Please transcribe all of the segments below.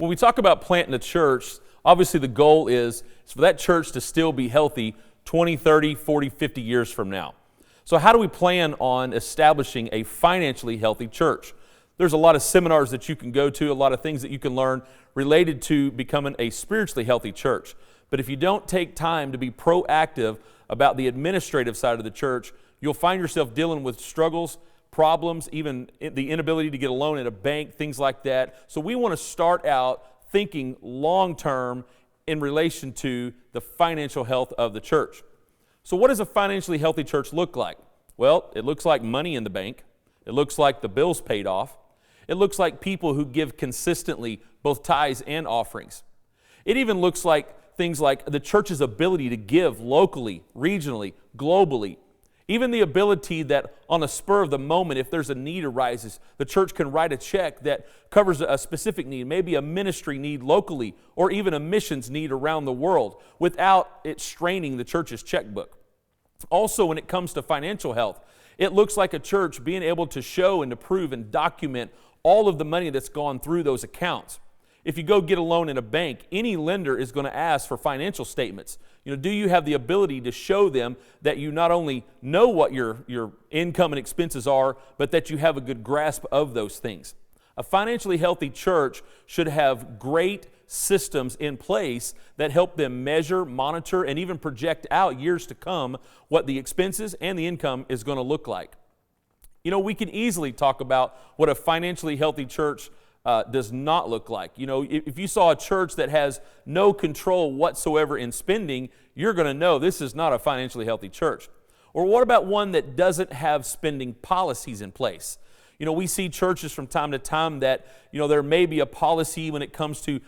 When we talk about planting a church, obviously the goal is for that church to still be healthy 20, 30, 40, 50 years from now. So how do we plan on establishing a financially healthy church? There's a lot of seminars that you can go to, a lot of things that you can learn related to becoming a spiritually healthy church. But if you don't take time to be proactive about the administrative side of the church, you'll find yourself dealing with struggles, problems, even the inability to get a loan at a bank, things like that. So we want to start out thinking long-term in relation to the financial health of the church. So what does a financially healthy church look like? Well, it looks like money in the bank. It looks like the bills paid off. It looks like people who give consistently both tithes and offerings. It even looks like things like the church's ability to give locally, regionally, globally. Even the ability that on the spur of the moment, if there's a need arises, the church can write a check that covers a specific need, maybe a ministry need locally, or even a missions need around the world, without it straining the church's checkbook. Also, when it comes to financial health, it looks like a church being able to show and to prove and document all of the money that's gone through those accounts. If you go get a loan in a bank, any lender is going to ask for financial statements. Do you have the ability to show them that you not only know what your income and expenses are, but that you have a good grasp of those things? A financially healthy church should have great systems in place that help them measure, monitor, and even project out years to come what the expenses and the income is going to look like. We can easily talk about what a financially healthy church does not look like. If you saw a church that has no control whatsoever in spending, you're going to know this is not a financially healthy church. Or what about one that doesn't have spending policies in place? We see churches from time to time that, there may be a policy when it comes to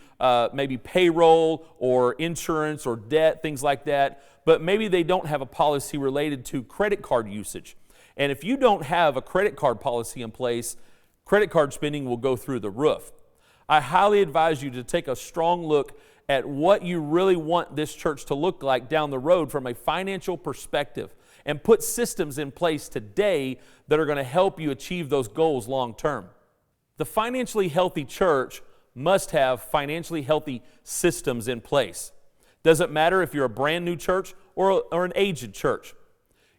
maybe payroll or insurance or debt, things like that, but maybe they don't have a policy related to credit card usage. And if you don't have a credit card policy in place, credit card spending will go through the roof. I highly advise you to take a strong look at what you really want this church to look like down the road from a financial perspective, and put systems in place today that are going to help you achieve those goals long term. The financially healthy church must have financially healthy systems in place. Doesn't matter if you're a brand new church or an aged church.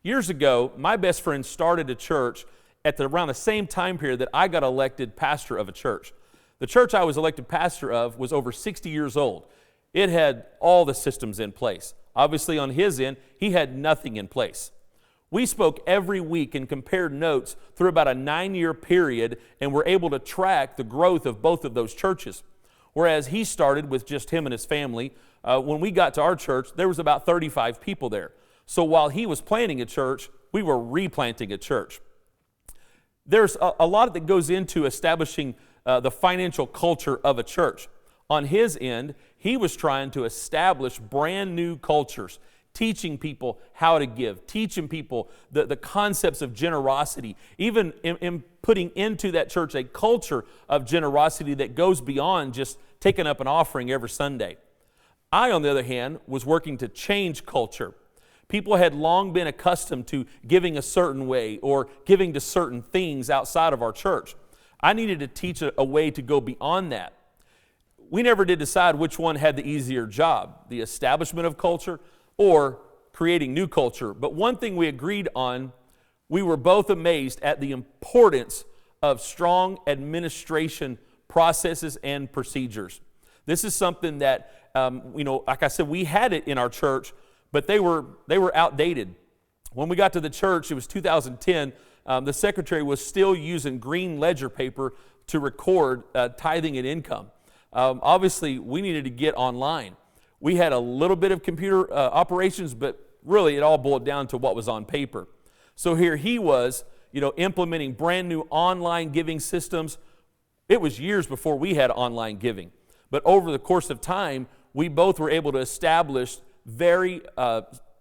Years ago, my best friend started a church at around the same time period that I got elected pastor of a church. The church I was elected pastor of was over 60 years old. It had all the systems in place. Obviously, on his end, he had nothing in place. We spoke every week and compared notes through about a 9-year period, and were able to track the growth of both of those churches. Whereas he started with just him and his family, when we got to our church, there was about 35 people there. So while he was planting a church, we were replanting a church. There's a lot that goes into establishing the financial culture of a church. On his end, he was trying to establish brand new cultures, teaching people how to give, teaching people the concepts of generosity, even in putting into that church a culture of generosity that goes beyond just taking up an offering every Sunday. I, on the other hand, was working to change culture. People had long been accustomed to giving a certain way or giving to certain things outside of our church. I needed to teach a way to go beyond that. We never did decide which one had the easier job, the establishment of culture or creating new culture. But one thing we agreed on, we were both amazed at the importance of strong administration processes and procedures. This is something that, like I said, we had it in our church, but they were outdated. When we got to the church, it was 2010, the secretary was still using green ledger paper to record tithing and income. Obviously, we needed to get online. We had a little bit of computer operations, but really it all boiled down to what was on paper. So here he was, implementing brand new online giving systems. It was years before we had online giving. But over the course of time, we both were able to establish very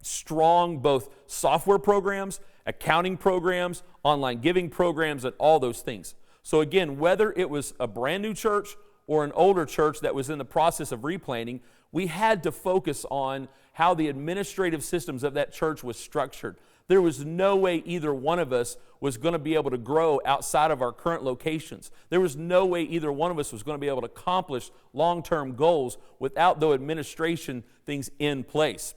strong both software programs, accounting programs, online giving programs, and all those things. So again, whether it was a brand new church or an older church that was in the process of replanting, we had to focus on how the administrative systems of that church was structured. There was no way either one of us was going to be able to grow outside of our current locations. There was no way either one of us was going to be able to accomplish long-term goals without the administration things in place.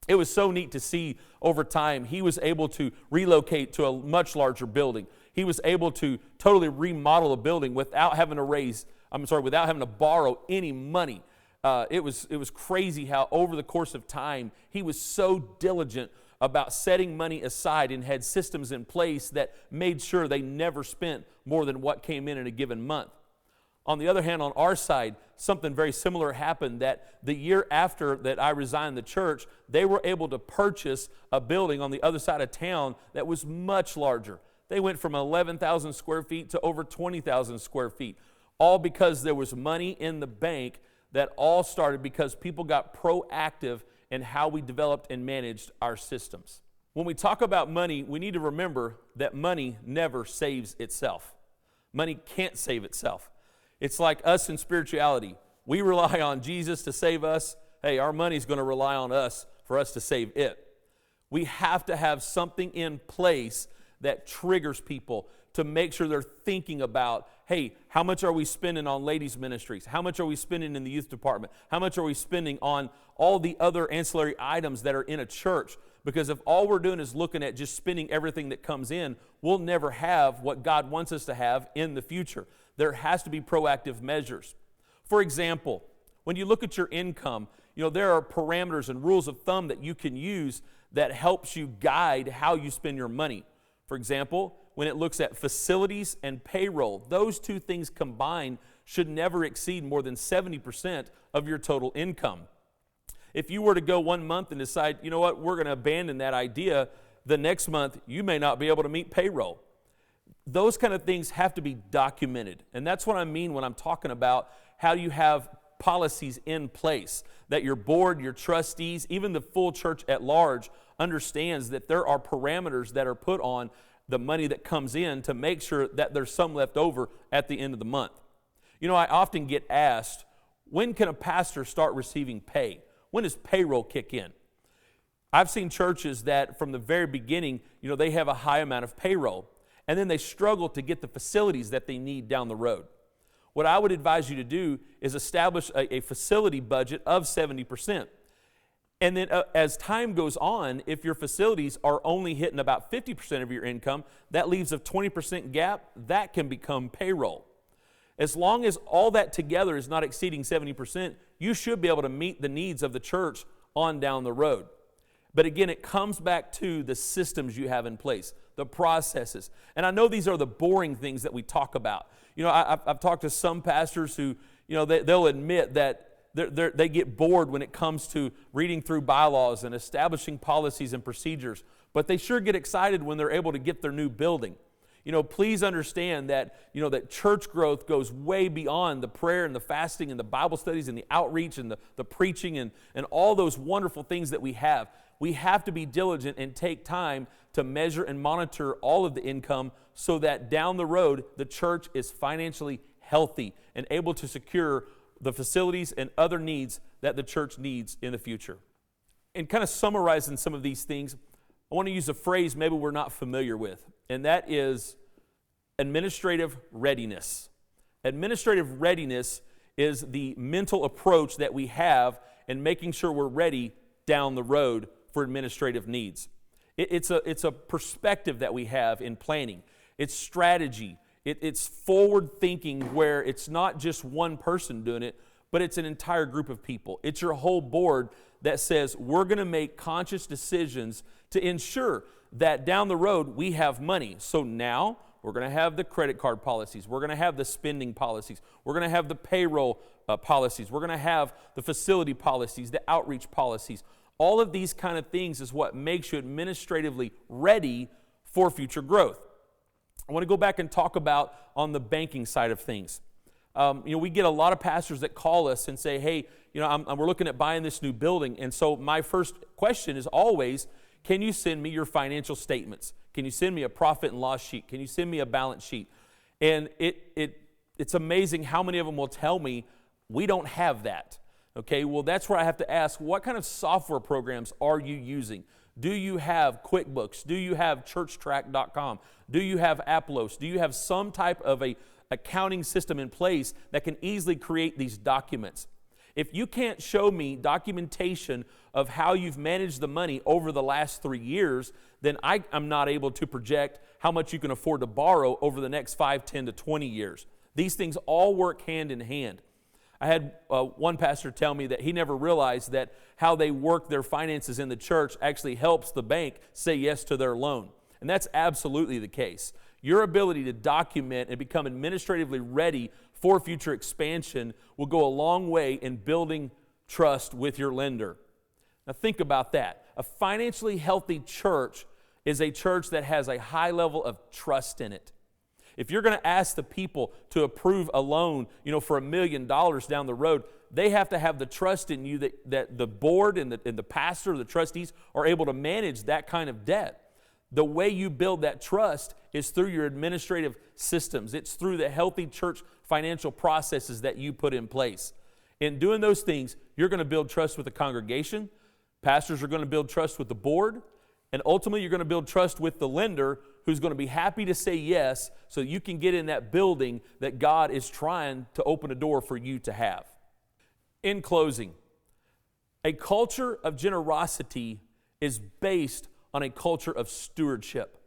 It was so neat to see over time. He was able to relocate to a much larger building. He was able to totally remodel a building without having to borrow any money. It was crazy how over the course of time, he was so diligent about setting money aside and had systems in place that made sure they never spent more than what came in a given month. On the other hand, on our side, something very similar happened that the year after that I resigned the church, they were able to purchase a building on the other side of town that was much larger. They went from 11,000 square feet to over 20,000 square feet, all because there was money in the bank. That all started because people got proactive in how we developed and managed our systems. When we talk about money, we need to remember that money never saves itself. Money can't save itself. It's like us in spirituality. We rely on Jesus to save us. Hey, our money's going to rely on us for us to save it. We have to have something in place that triggers people to make sure they're thinking about, hey, how much are we spending on ladies' ministries? How much are we spending in the youth department? How much are we spending on all the other ancillary items that are in a church? Because if all we're doing is looking at just spending everything that comes in, we'll never have what God wants us to have in the future. There has to be proactive measures. For example, when you look at your income, there are parameters and rules of thumb that you can use that helps you guide how you spend your money. For example, when it looks at facilities and payroll, those two things combined should never exceed more than 70% of your total income. If you were to go 1 month and decide, you know what, we're going to abandon that idea, the next month you may not be able to meet payroll. Those kind of things have to be documented. And that's what I mean when I'm talking about how you have policies in place, that your board, your trustees, even the full church at large understands that there are parameters that are put on the money that comes in to make sure that there's some left over at the end of the month. I often get asked, when can a pastor start receiving pay? When does payroll kick in? I've seen churches that from the very beginning, they have a high amount of payroll, and then they struggle to get the facilities that they need down the road. What I would advise you to do is establish a facility budget of 70%. And then as time goes on, if your facilities are only hitting about 50% of your income, that leaves a 20% gap, that can become payroll. As long as all that together is not exceeding 70%, you should be able to meet the needs of the church on down the road. But again, it comes back to the systems you have in place, the processes. And I know these are the boring things that we talk about. I've talked to some pastors who, they'll admit that they get bored when it comes to reading through bylaws and establishing policies and procedures, but they sure get excited when they're able to get their new building. Please understand that, that church growth goes way beyond the prayer and the fasting and the Bible studies and the outreach and the preaching and all those wonderful things that we have. We have to be diligent and take time to measure and monitor all of the income so that down the road, the church is financially healthy and able to secure the facilities and other needs that the church needs in the future. And kind of summarizing some of these things, I want to use a phrase maybe we're not familiar with, and that is administrative readiness. Administrative readiness is the mental approach that we have in making sure we're ready down the road for administrative needs. It's a perspective that we have in planning. It's strategy. It's forward thinking where it's not just one person doing it, but it's an entire group of people. It's your whole board that says we're going to make conscious decisions to ensure that down the road we have money. So now we're going to have the credit card policies. We're going to have the spending policies. We're going to have the payroll policies. We're going to have the facility policies, the outreach policies. All of these kind of things is what makes you administratively ready for future growth. I want to go back and talk about on the banking side of things. We get a lot of pastors that call us and say, hey, we're looking at buying this new building. And so my first question is always, can you send me your financial statements? Can you send me a profit and loss sheet? Can you send me a balance sheet? And it's amazing how many of them will tell me, we don't have that. Okay, well, that's where I have to ask, what kind of software programs are you using? Do you have QuickBooks? Do you have churchtrack.com? Do you have Aplos? Do you have some type of a accounting system in place that can easily create these documents? If you can't show me documentation of how you've managed the money over the last 3 years, then I'm not able to project how much you can afford to borrow over the next 5, 10 to 20 years. These things all work hand in hand. I had one pastor tell me that he never realized that how they work their finances in the church actually helps the bank say yes to their loan. And that's absolutely the case. Your ability to document and become administratively ready for future expansion will go a long way in building trust with your lender. Now think about that. A financially healthy church is a church that has a high level of trust in it. If you're going to ask the people to approve a loan, for $1 million down the road, they have to have the trust in you that the board and the pastor or the trustees are able to manage that kind of debt. The way you build that trust is through your administrative systems. It's through the healthy church financial processes that you put in place. In doing those things, you're going to build trust with the congregation. Pastors are going to build trust with the board. And ultimately, you're going to build trust with the lender who's going to be happy to say yes so you can get in that building that God is trying to open a door for you to have. In closing, a culture of generosity is based on a culture of stewardship.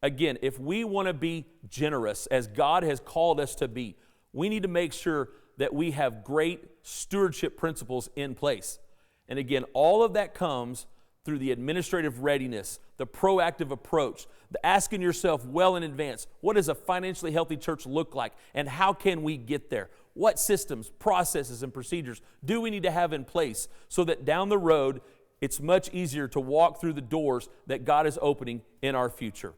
Again, if we want to be generous as God has called us to be, we need to make sure that we have great stewardship principles in place. And again, all of that comes through the administrative readiness, the proactive approach, the asking yourself well in advance, what does a financially healthy church look like and how can we get there? What systems, processes, and procedures do we need to have in place so that down the road it's much easier to walk through the doors that God is opening in our future?